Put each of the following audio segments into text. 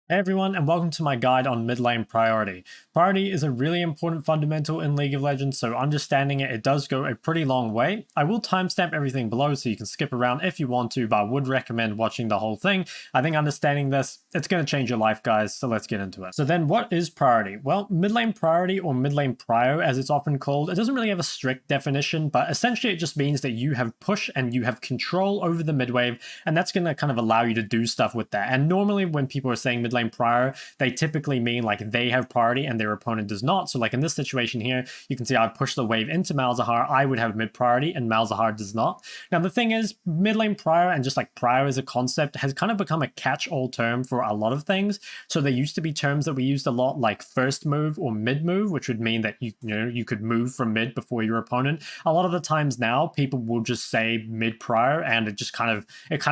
Hey everyone, and welcome to my guide on mid lane priority. Priority is a really important fundamental in League of Legends, so understanding it does go a pretty long way. I will timestamp everything below so you can skip around if you want to, but I would recommend watching the whole thing. I think understanding this, it's going to change your life, guys, so let's get into it. So then what is priority? Well, mid lane priority, or mid lane prio as it's often called, it doesn't really have a strict definition, but essentially it just means that you have push and you have control over the mid wave, and that's going to kind of allow you to do stuff with that. And normally when people are saying mid lane prior, they typically mean like they have priority and their opponent does not. So like in this situation here, you can see I've pushed the wave into Malzahar. I would have mid priority and Malzahar does not. Now the thing is, mid lane prior and just like prior as a concept has kind of become a catch-all term for a lot of things. So there used to be terms that we used a lot like first move or mid move, which would mean that you could move from mid before your opponent. A lot of the times now people will just say mid prior, and it kind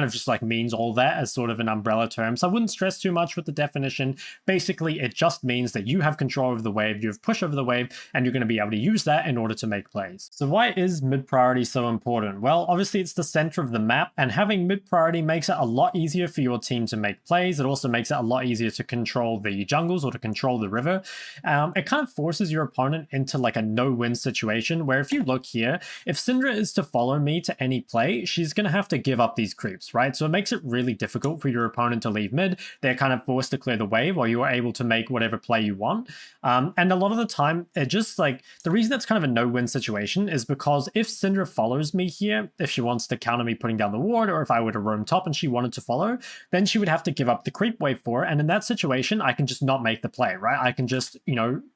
of just like means all that as sort of an umbrella term. So I wouldn't stress too much with the definition. Basically, it just means that you have control over the wave, you have push over the wave, and you're going to be able to use that in order to make plays. So why is mid priority so important? Well, obviously it's the center of the map, and having mid priority makes it a lot easier for your team to make plays. It also makes it a lot easier to control the jungles or to control the river. It kind of forces your opponent into like a no-win situation, where if you look here, if Syndra is to follow me to any play, she's going to have to give up these creeps, right? So it makes it really difficult for your opponent to leave mid. They're kind of forced to clear the wave while you are able to make whatever play you want. And a lot of the time, it just like, the reason it's kind of a no-win situation is because if Syndra follows me here, if she wants to counter me putting down the ward, or if I were to roam top and she wanted to follow, then she would have to give up the creep wave for it. And in that situation, I can just not make the play, right? I can just,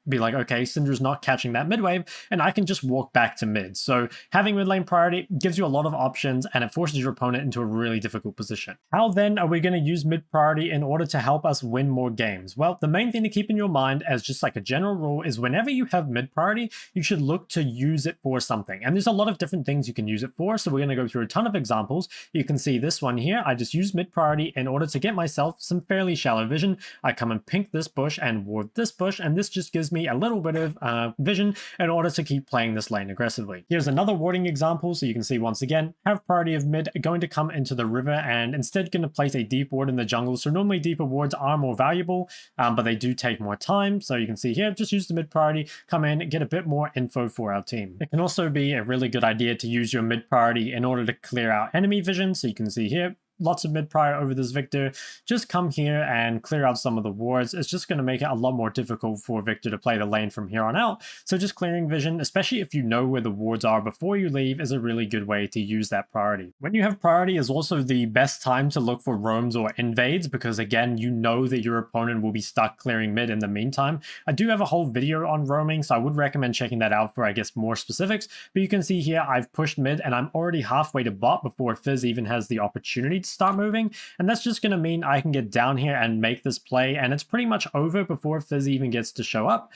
be like, okay, Syndra's not catching that mid wave, and I can just walk back to mid. So having mid lane priority gives you a lot of options, and it forces your opponent into a really difficult position. How then are we going to use mid priority in order to help us win more games? Well, the main thing to keep in your mind as just like a general rule is whenever you have mid priority, you should look to use it for something. And there's a lot of different things you can use it for. So we're going to go through a ton of examples. You can see this one here. I just use mid priority in order to get myself some fairly shallow vision. I come and pink this bush and ward this bush, and this just gives me a little bit of vision in order to keep playing this lane aggressively. Here's another warding example. So you can see once again, have priority of mid, going to come into the river and instead going to place a deep ward in the jungle. So normally deeper wards are more valuable, but they do take more time. So you can see here, just use the mid priority, come in, get a bit more info for our team. It can also be a really good idea to use your mid priority in order to clear out enemy vision. So you can see here, lots of mid prior over this Victor. Just come here and clear out some of the wards. It's just going to make it a lot more difficult for Victor to play the lane from here on out. So just clearing vision, especially if you know where the wards are before you leave, is a really good way to use that priority. When you have priority is also the best time to look for roams or invades, because again, you know that your opponent will be stuck clearing mid in the meantime. I do have a whole video on roaming, so I would recommend checking that out for, I guess, more specifics. But you can see here, I've pushed mid and I'm already halfway to bot before Fizz even has the opportunity to start moving, and that's just going to mean I can get down here and make this play, and it's pretty much over before Fizz even gets to show up.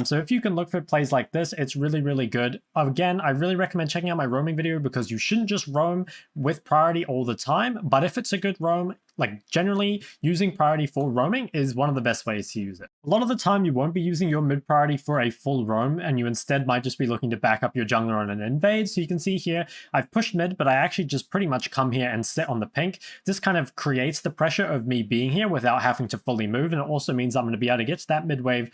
So if you can look for plays like this, it's really, really good. Again, I really recommend checking out my roaming video, because you shouldn't just roam with priority all the time, but if it's a good roam, like generally using priority for roaming is one of the best ways to use it. A lot of the time you won't be using your mid priority for a full roam, and you instead might just be looking to back up your jungler on an invade. So you can see here, I've pushed mid, but I actually just pretty much come here and sit on the pink. This kind of creates the pressure of me being here without having to fully move, and it also means I'm going to be able to get to that mid wave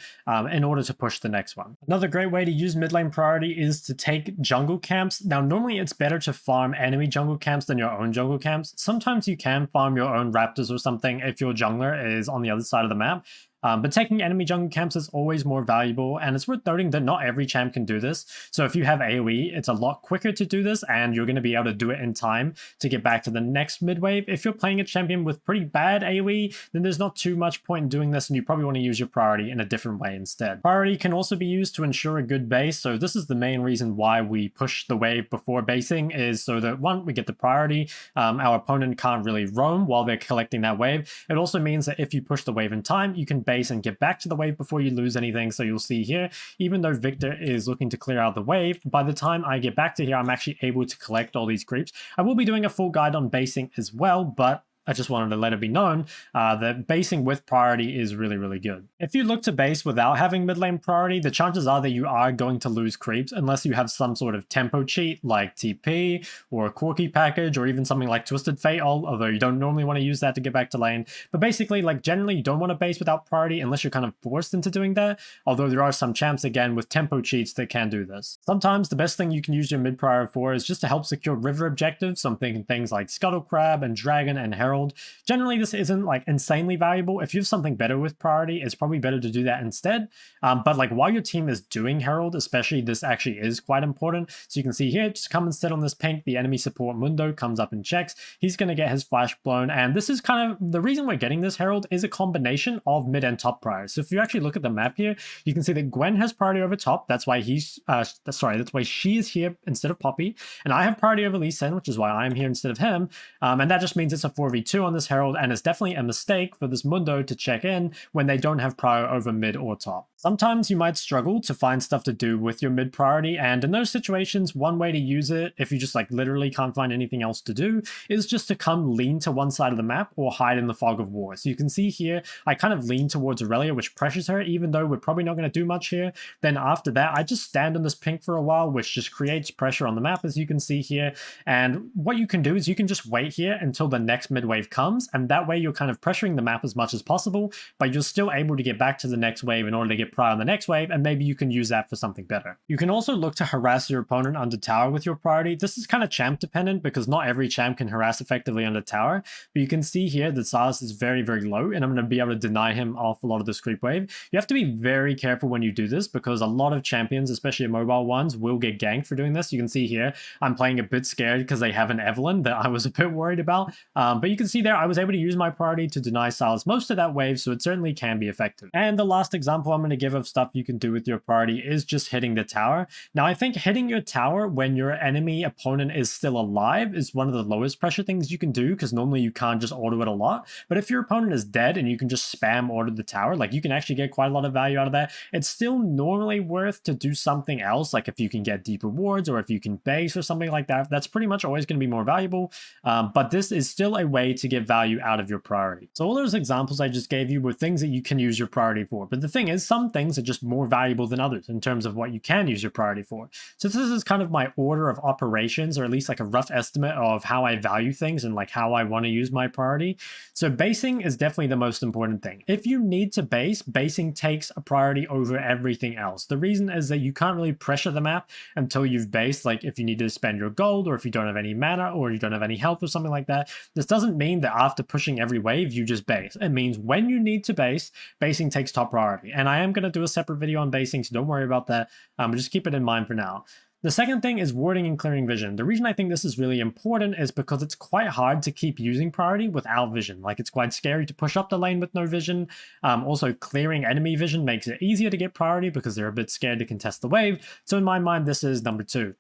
in order to push the next one. Another great way to use mid lane priority is to take jungle camps. Now normally it's better to farm enemy jungle camps than your own jungle camps. Sometimes you can farm your own raptors or something if your jungler is on the other side of the map. But taking enemy jungle camps is always more valuable, and it's worth noting that not every champ can do this. So if you have AoE, it's a lot quicker to do this, and you're going to be able to do it in time to get back to the next mid wave. If you're playing a champion with pretty bad AoE, then there's not too much point in doing this, and you probably want to use your priority in a different way instead. Priority can also be used to ensure a good base, so this is the main reason why we push the wave before basing, is so that one, we get the priority, our opponent can't really roam while they're collecting that wave. It also means that if you push the wave in time, you can base and get back to the wave before you lose anything. So you'll see here, even though Victor is looking to clear out the wave, by the time I get back to here, I'm actually able to collect all these creeps. I will be doing a full guide on basing as well, but I just wanted to let it be known that basing with priority is really, really good. If you look to base without having mid lane priority, the chances are that you are going to lose creeps unless you have some sort of tempo cheat like TP or a quirky package or even something like Twisted Fate, although you don't normally want to use that to get back to lane. But basically, like generally you don't want to base without priority unless you're kind of forced into doing that, although there are some champs again with tempo cheats that can do this. Sometimes the best thing you can use your mid prior for is just to help secure river objectives, so I'm thinking things like Scuttle Crab and Dragon and Herald. Generally this isn't like insanely valuable. If you have something better with priority, it's probably better to do that instead. But like while your team is doing Herald, especially, this actually is quite important. So you can see here, just come and sit on this pink, the enemy support Mundo comes up and checks. He's going to get his flash blown, and this is kind of the reason we're getting this Herald is a combination of mid and top priors. So if you actually look at the map here, you can see that Gwen has priority over top. That's why that's why she is here instead of Poppy, and I have priority over Lee Sin, which is why I'm here instead of him. And that just means it's a 4v2 on this Herald, and it's definitely a mistake for this Mundo to check in when they don't have prior over mid or top. Sometimes you might struggle to find stuff to do with your mid priority, and in those situations, one way to use it, if you just like literally can't find anything else to do, is just to come lean to one side of the map or hide in the fog of war. So you can see here, I kind of lean towards Aurelia, which pressures her, even though we're probably not going to do much here. Then after that, I just stand on this pink for a while, which just creates pressure on the map, as you can see here. And what you can do is you can just wait here until the next mid wave comes, and that way you're kind of pressuring the map as much as possible, but you're still able to get back to the next wave in order to get prior on the next wave, and maybe you can use that for something better. You can also look to harass your opponent under tower with your priority. This is kind of champ dependent because not every champ can harass effectively under tower, but you can see here that Silas is very, very low, and I'm going to be able to deny him off a lot of this creep wave. You have to be very careful when you do this because a lot of champions, especially mobile ones, will get ganked for doing this. You can see here, I'm playing a bit scared because they have an Evelyn that I was a bit worried about, but you can see there, I was able to use my priority to deny Silas most of that wave, so it certainly can be effective. And the last example I'm going to give of stuff you can do with your priority is just hitting the tower. Now, I think hitting your tower when your enemy opponent is still alive is one of the lowest pressure things you can do, because normally you can't just auto it a lot. But if your opponent is dead and you can just spam auto the tower, like you can actually get quite a lot of value out of that. It's still normally worth to do something else, like if you can get deep rewards or if you can base or something like that. That's pretty much always going to be more valuable. But this is still a way to get value out of your priority. So all those examples I just gave you were things that you can use your priority for. But the thing is, some things are just more valuable than others in terms of what you can use your priority for. So this is kind of my order of operations, or at least like a rough estimate of how I value things and like how I want to use my priority. So basing is definitely the most important thing. If you need to base, basing takes a priority over everything else. The reason is that you can't really pressure the map until you've based, like if you need to spend your gold or if you don't have any mana or you don't have any health or something like that. This doesn't mean that after pushing every wave, you just base. It means when you need to base, basing takes top priority. And I am going to do a separate video on basing, so don't worry about that. But just keep it in mind for now. The second thing is warding and clearing vision. The reason I think this is really important is because it's quite hard to keep using priority without vision. Like it's quite scary to push up the lane with no vision. Also, clearing enemy vision makes it easier to get priority because they're a bit scared to contest the wave. So in my mind, this is number 2.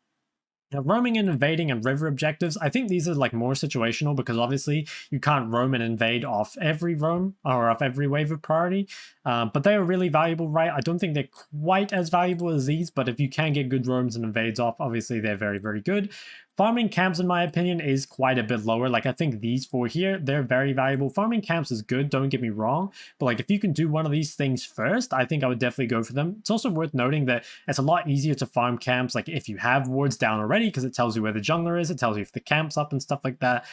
Now, roaming and invading and river objectives, I think these are like more situational because obviously you can't roam and invade off every roam or off every wave of priority, but they are really valuable, right? I don't think they're quite as valuable as these, but if you can get good roams and invades off, obviously they're very, very good. Farming camps, in my opinion, is quite a bit lower. Like I think these 4 here, they're very valuable. Farming camps is good, don't get me wrong, but like if you can do one of these things first, I think I would definitely go for them. It's also worth noting that it's a lot easier to farm camps, like if you have wards down already, because it tells you where the jungler is, it tells you if the camp's up and stuff like that.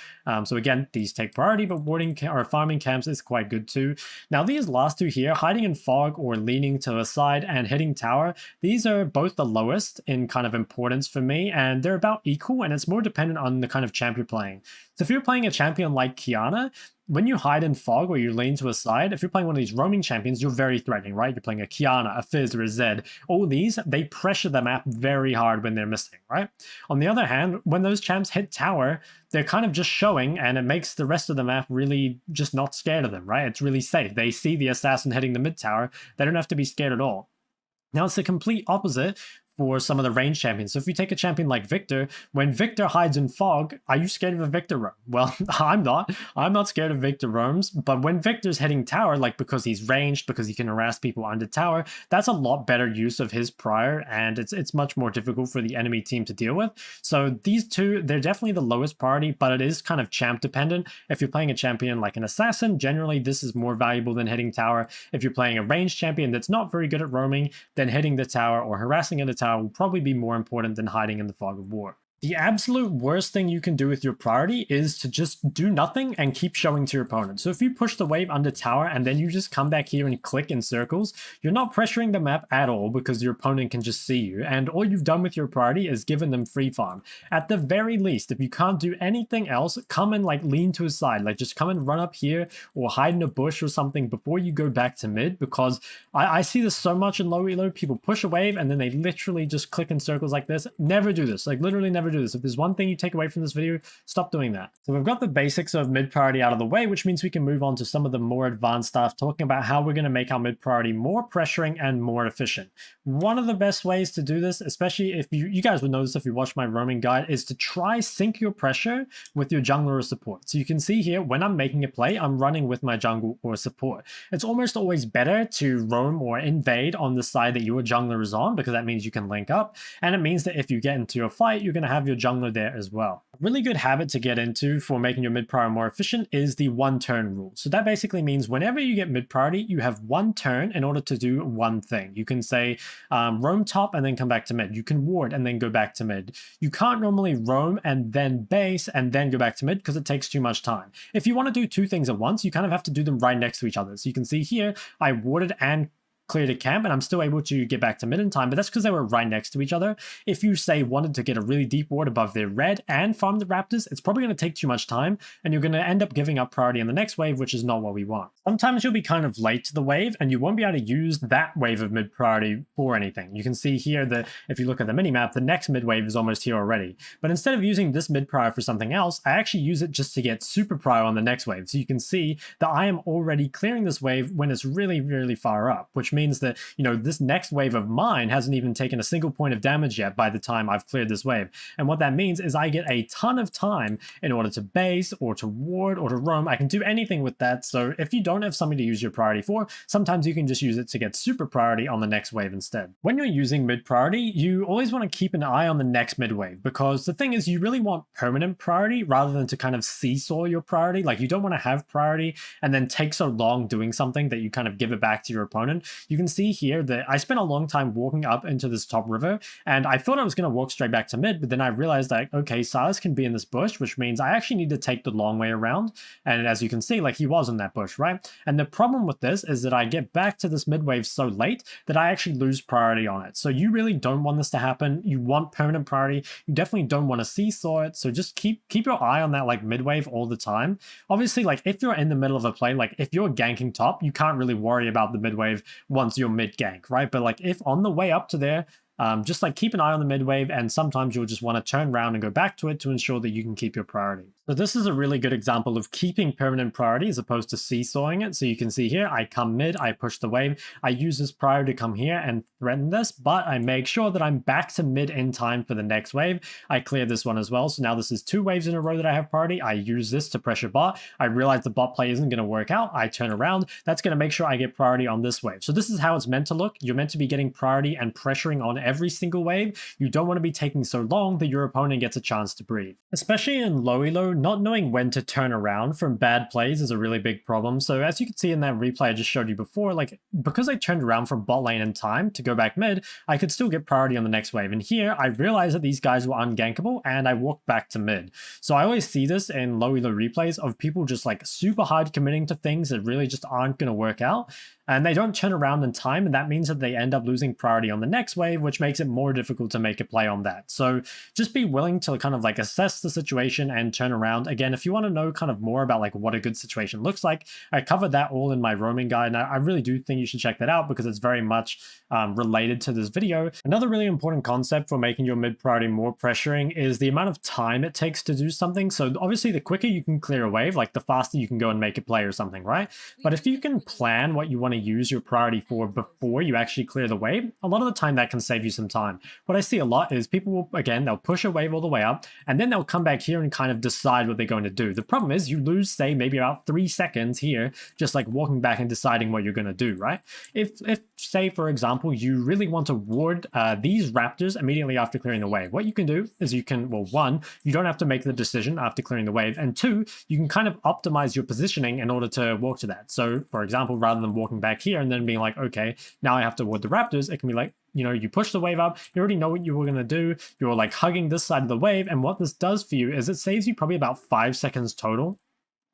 So again, these take priority, but warding or farming camps is quite good too. Now these last 2 here, hiding in fog or leaning to the side and hitting tower, these are both the lowest in kind of importance for me, and they're about equal, and it's more dependent on the kind of champ you're playing. So if you're playing a champion like Kiana, when you hide in fog or you lean to a side, if you're playing one of these roaming champions, you're very threatening, right? You're playing a Kiana, a Fizz, or a Zed. All these, they pressure the map very hard when they're missing, right? On the other hand, when those champs hit tower, they're kind of just showing, and it makes the rest of the map really just not scared of them, right? It's really safe. They see the assassin hitting the mid tower. They don't have to be scared at all. Now it's the complete opposite for some of the range champions. So if you take a champion like Victor, when Victor hides in fog, are you scared of a Victor roam? Well, I'm not. I'm not scared of Victor roams, but when Victor's hitting tower, like because he's ranged, because he can harass people under tower, that's a lot better use of his prior, and it's much more difficult for the enemy team to deal with. So these two, they're definitely the lowest priority, but it is kind of champ dependent. If you're playing a champion like an assassin, generally this is more valuable than hitting tower. If you're playing a ranged champion that's not very good at roaming, then hitting the tower or harassing at the tower will probably be more important than hiding in the fog of war. The absolute worst thing you can do with your priority is to just do nothing and keep showing to your opponent. So if you push the wave under tower and then you just come back here and click in circles, you're not pressuring the map at all because your opponent can just see you. And all you've done with your priority is given them free farm. At the very least, if you can't do anything else, come and like lean to his side. Like just come and run up here or hide in a bush or something before you go back to mid, because I see this so much in low elo. People push a wave and then they literally just click in circles like this. Never do this. Like literally never do this. If there's one thing you take away from this video, stop doing that. So we've got the basics of mid priority out of the way, which means we can move on to some of the more advanced stuff, talking about how we're going to make our mid priority more pressuring and more efficient. One of the best ways to do this, especially if you guys would know this if you watch my roaming guide, is to try sync your pressure with your jungler or support. So you can see here, when I'm making a play, I'm running with my jungle or support. It's almost always better to roam or invade on the side that your jungler is on, because that means you can link up, and it means that if you get into a fight, you're going to have your jungler there as well. A really good habit to get into for making your mid priority more efficient is the one turn rule. So that basically means whenever you get mid priority, you have one turn in order to do one thing. You can say roam top and then come back to mid. You can ward and then go back to mid. You can't normally roam and then base and then go back to mid because it takes too much time. If you want to do two things at once, you kind of have to do them right next to each other. So you can see here, I warded and cleared a camp and I'm still able to get back to mid in time, but that's because they were right next to each other. If you say wanted to get a really deep ward above their red and farm the raptors, it's probably going to take too much time and you're going to end up giving up priority in the next wave, which is not what we want. Sometimes you'll be kind of late to the wave and you won't be able to use that wave of mid priority for anything. You can see here that if you look at the minimap, the next mid wave is almost here already. But instead of using this mid prior for something else, I actually use it just to get super prior on the next wave. So you can see that I am already clearing this wave when it's really, really far up, which means that, you know, this next wave of mine hasn't even taken a single point of damage yet by the time I've cleared this wave. And what that means is I get a ton of time in order to base or to ward or to roam. I can do anything with that. So if you don't have something to use your priority for, sometimes you can just use it to get super priority on the next wave instead. When you're using mid priority, you always want to keep an eye on the next mid wave, because the thing is you really want permanent priority rather than to kind of seesaw your priority. Like you don't want to have priority and then take so long doing something that you kind of give it back to your opponent. You can see here that I spent a long time walking up into this top river and I thought I was going to walk straight back to mid, but then I realized that, okay, Silas can be in this bush, which means I actually need to take the long way around. And as you can see, like he was in that bush, right? And the problem with this is that I get back to this mid wave so late that I actually lose priority on it. So you really don't want this to happen. You want permanent priority. You definitely don't want to seesaw it. So just keep your eye on that like mid wave all the time. Obviously, like if you're in the middle of a play, like if you're ganking top, you can't really worry about the mid wave once you're mid gank, right? But like if on the way up to there, just like keep an eye on the mid wave, and sometimes you'll just want to turn around and go back to it to ensure that you can keep your priority. So this is a really good example of keeping permanent priority as opposed to seesawing it. So you can see here, I come mid, I push the wave, I use this prior to come here and threaten this, but I make sure that I'm back to mid in time for the next wave. I clear this one as well. So now this is 2 waves in a row that I have priority. I use this to pressure bot. I realize the bot play isn't going to work out. I turn around. That's going to make sure I get priority on this wave. So this is how it's meant to look. You're meant to be getting priority and pressuring on every single wave. You don't want to be taking so long that your opponent gets a chance to breathe. Especially in low elo, not knowing when to turn around from bad plays is a really big problem. So as you can see in that replay I just showed you before, like because I turned around from bot lane in time to go back mid, I could still get priority on the next wave. And here I realized that these guys were ungankable and I walked back to mid. So I always see this in low elo replays of people just like super hard committing to things that really just aren't going to work out. And they don't turn around in time, and that means that they end up losing priority on the next wave, which makes it more difficult to make a play on that. So just be willing to kind of like assess the situation and turn around around. Again, if you want to know kind of more about like what a good situation looks like, I covered that all in my roaming guide, and I really do think you should check that out because it's very much related to this video. Another really important concept for making your mid priority more pressuring is the amount of time it takes to do something. So obviously the quicker you can clear a wave, like the faster you can go and make a play or something, right? But if you can plan what you want to use your priority for before you actually clear the wave, a lot of the time that can save you some time. What I see a lot is people will, again, they'll push a wave all the way up and then they'll come back here and kind of decide what they're going to do. The problem is you lose, say, maybe about 3 seconds here, just like walking back and deciding what you're going to do, right? If say, for example, you really want to ward these raptors immediately after clearing the wave, what you can do is you can, well, one, you don't have to make the decision after clearing the wave, and two, you can kind of optimize your positioning in order to walk to that. So, for example, rather than walking back here and then being like, okay, now I have to ward the raptors, it can be like, you know, you push the wave up, you already know what you were going to do, you're like hugging this side of the wave, and what this does for you is it saves you probably about 5 seconds total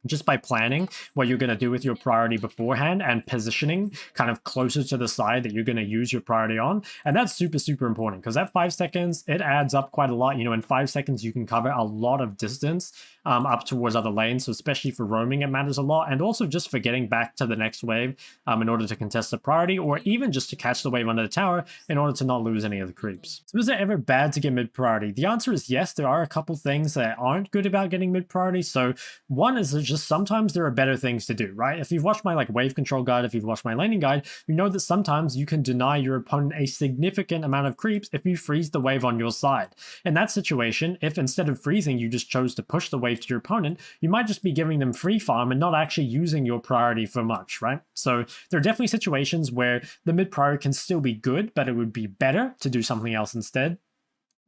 just by planning what you're going to do with your priority beforehand and positioning kind of closer to the side that you're going to use your priority on. And that's super, super important because that 5 seconds, it adds up quite a lot. You know, in 5 seconds, you can cover a lot of distance up towards other lanes. So especially for roaming, it matters a lot. And also just for getting back to the next wave in order to contest the priority, or even just to catch the wave under the tower in order to not lose any of the creeps. So is it ever bad to get mid priority? The answer is yes. There are a couple things that aren't good about getting mid priority. So one is just sometimes there are better things to do, right? If you've watched my like wave control guide, if you've watched my laning guide, you know that sometimes you can deny your opponent a significant amount of creeps if you freeze the wave on your side. In that situation, if instead of freezing, you just chose to push the wave to your opponent, you might just be giving them free farm and not actually using your priority for much, right? So there are definitely situations where the mid priority can still be good, but it would be better to do something else instead.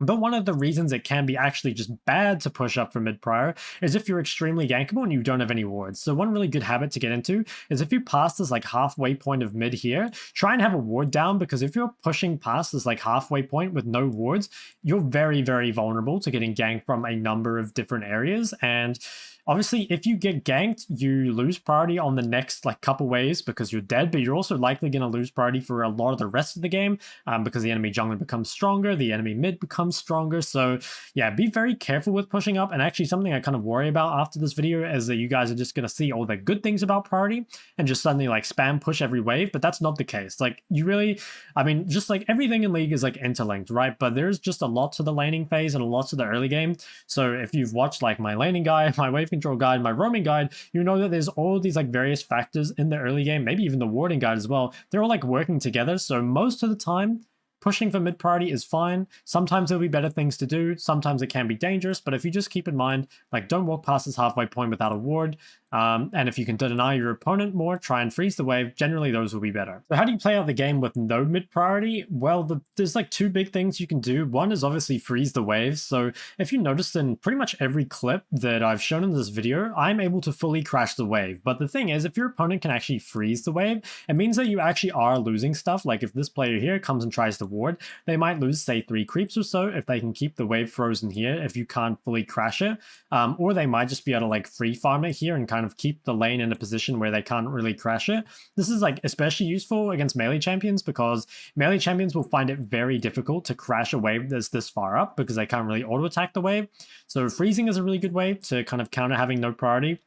But one of the reasons it can be actually just bad to push up for mid prior is if you're extremely gankable and you don't have any wards. So one really good habit to get into is if you pass this like halfway point of mid here, try and have a ward down, because if you're pushing past this like halfway point with no wards, you're very, very vulnerable to getting ganked from a number of different areas. And obviously, if you get ganked, you lose priority on the next like couple waves because you're dead, but you're also likely going to lose priority for a lot of the rest of the game because the enemy jungler becomes stronger, the enemy mid becomes stronger. So yeah, be very careful with pushing up. And actually something I kind of worry about after this video is that you guys are just going to see all the good things about priority and just suddenly like spam push every wave, but that's not the case. Like you really, I mean, just like everything in League is like interlinked, right? But there's just a lot to the laning phase and a lot to the early game. So if you've watched like my laning guide, my wave control guide, my roaming guide, you know that there's all these like various factors in the early game, maybe even the warding guide as well. They're all like working together. So most of the time, pushing for mid priority is fine. Sometimes there'll be better things to do. Sometimes it can be dangerous, but if you just keep in mind, like don't walk past this halfway point without a ward. And if you can deny your opponent more, try and freeze the wave. Generally, those will be better. So how do you play out the game with no mid priority? Well, there's like 2 big things you can do. One is obviously freeze the waves. So if you noticed in pretty much every clip that I've shown in this video, I'm able to fully crash the wave. But the thing is, if your opponent can actually freeze the wave, it means that you actually are losing stuff. Like if this player here comes and tries to ward, they might lose, say, 3 creeps or so if they can keep the wave frozen here if you can't fully crash it. Or they might just be able to like free farm it here and kind of keep the lane in a position where they can't really crash it. This is like especially useful against melee champions because melee champions will find it very difficult to crash a wave that's this far up because they can't really auto attack the wave. So freezing is a really good way to kind of counter having no priority.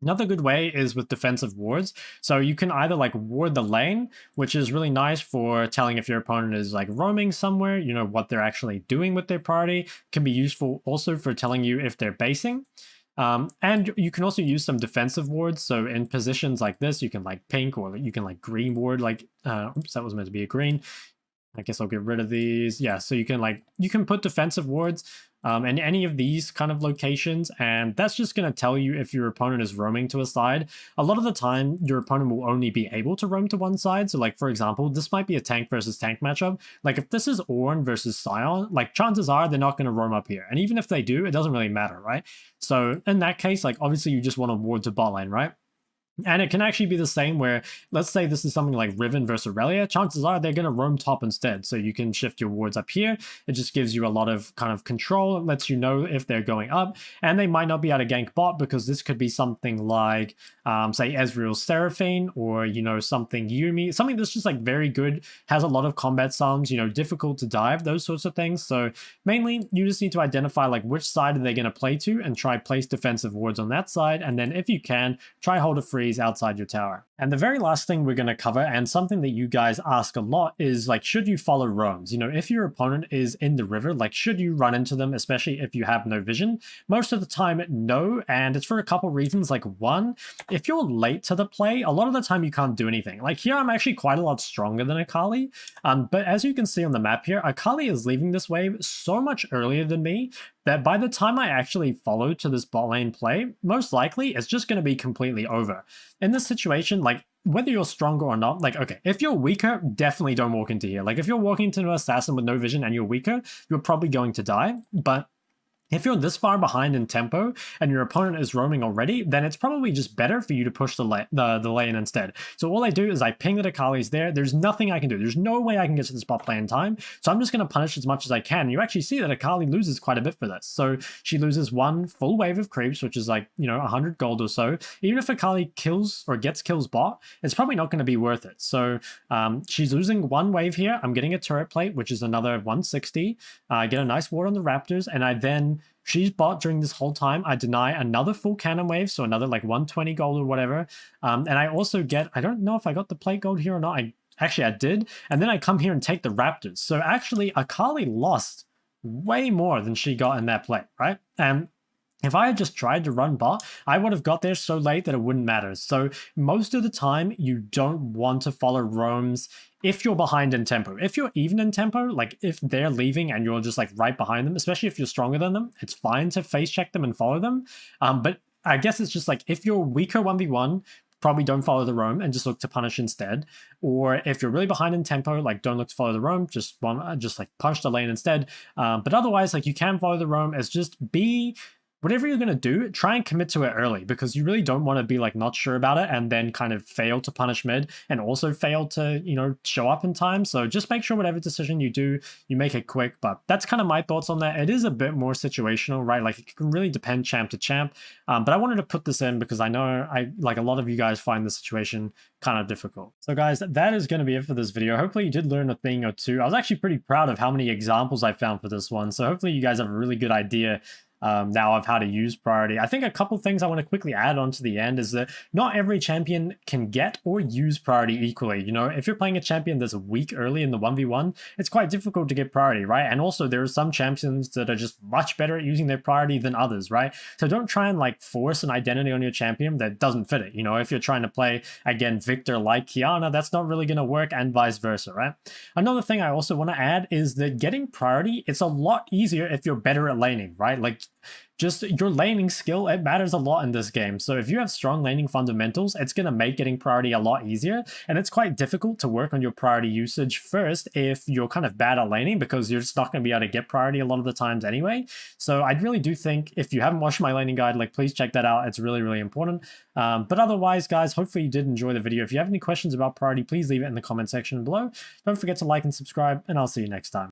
Another good way is with defensive wards. So you can either like ward the lane, which is really nice for telling if your opponent is like roaming somewhere, you know, what they're actually doing with their priority. Can be useful also for telling you if they're basing. And you can also use some defensive wards. So in positions like this, you can like pink or you can like green ward, like, oops, that was meant to be a green. I guess I'll get rid of these. Yeah, so you can put defensive wards in any of these kind of locations, and that's just going to tell you if your opponent is roaming to a side. A lot of the time, your opponent will only be able to roam to one side. So like, for example, this might be a tank versus tank matchup. Like if this is Ornn versus Sion, like chances are they're not going to roam up here. And even if they do, it doesn't really matter, right? So in that case, like obviously you just want to ward to bot lane, right? And it can actually be the same where, let's say this is something like Riven versus Aurelia, chances are they're going to roam top instead. So you can shift your wards up here. It just gives you a lot of kind of control. It lets you know if they're going up. And they might not be able to gank bot because this could be something like, say, Ezreal's Seraphine or, you know, something Yumi. Something that's just like very good, has a lot of combat sums, you know, difficult to dive, those sorts of things. So mainly you just need to identify like which side are they going to play to and try place defensive wards on that side. And then if you can, try hold a free outside your tower. And the very last thing we're going to cover, and something that you guys ask a lot, is like, should you follow roams? You know, if your opponent is in the river, like, should you run into them, especially if you have no vision? Most of the time, no, and it's for a couple reasons. Like, one, if you're late to the play, a lot of the time you can't do anything. Like here, I'm actually quite a lot stronger than Akali, but as you can see on the map here, Akali is leaving this wave so much earlier than me that by the time I actually follow to this bot lane play, most likely it's just going to be completely over. In this situation, like, whether you're stronger or not, like, okay, if you're weaker, definitely don't walk into here. Like, if you're walking into an assassin with no vision and you're weaker, you're probably going to die. But if you're this far behind in tempo and your opponent is roaming already, then it's probably just better for you to push the lane instead. So all I do is I ping that Akali's there. There's nothing I can do. There's no way I can get to the spot play in time. So I'm just going to punish as much as I can. You actually see that Akali loses quite a bit for this. So she loses one full wave of creeps, which is like, you know, 100 gold or so. Even if Akali kills or gets kills bot, it's probably not going to be worth it. So she's losing one wave here. I'm getting a turret plate, which is another 160. I get a nice ward on the Raptors, and I then she's bot during this whole time. I deny another full cannon wave, so another like 120 gold or whatever. And I also get, I don't know if I got the plate gold here or not. Actually, I did. And then I come here and take the Raptors. So actually, Akali lost way more than she got in that play, right? And if I had just tried to run bot, I would have got there so late that it wouldn't matter. So most of the time, you don't want to follow roams if you're behind in tempo. If you're even in tempo, like if they're leaving and you're just like right behind them, especially if you're stronger than them, it's fine to face check them and follow them. But I guess it's just like if you're weaker 1v1, probably don't follow the roam and just look to punish instead. Or if you're really behind in tempo, like don't look to follow the roam, just like punch the lane instead. But otherwise, like you can follow the roam as just be whatever you're going to do, try and commit to it early, because you really don't want to be like not sure about it and then kind of fail to punish mid and also fail to, you know, show up in time. So just make sure whatever decision you do, you make it quick. But that's kind of my thoughts on that. It is a bit more situational, right? Like it can really depend champ to champ. But I wanted to put this in because I know like a lot of you guys find the situation kind of difficult. So guys, that is going to be it for this video. Hopefully you did learn a thing or two. I was actually pretty proud of how many examples I found for this one. So hopefully you guys have a really good idea now of how to use priority. I think a couple things I want to quickly add on to the end is that not every champion can get or use priority equally. You know, if you're playing a champion that's weak early in the 1v1, it's quite difficult to get priority, right? And also there are some champions that are just much better at using their priority than others, right? So don't try and like force an identity on your champion that doesn't fit it. You know, if you're trying to play, again, Victor like Kiana, that's not really going to work, and vice versa, right? Another thing I also want to add is that getting priority, it's a lot easier if you're better at laning, right? Like just your laning skill, it matters a lot in this game. So if you have strong laning fundamentals, it's going to make getting priority a lot easier. And it's quite difficult to work on your priority usage first if you're kind of bad at laning, because you're just not going to be able to get priority a lot of the times anyway. So I really do think if you haven't watched my laning guide, like please check that out. It's really, really important. But otherwise, guys, hopefully you did enjoy the video. If you have any questions about priority, please leave it in the comment section below. Don't forget to like and subscribe, and I'll see you next time.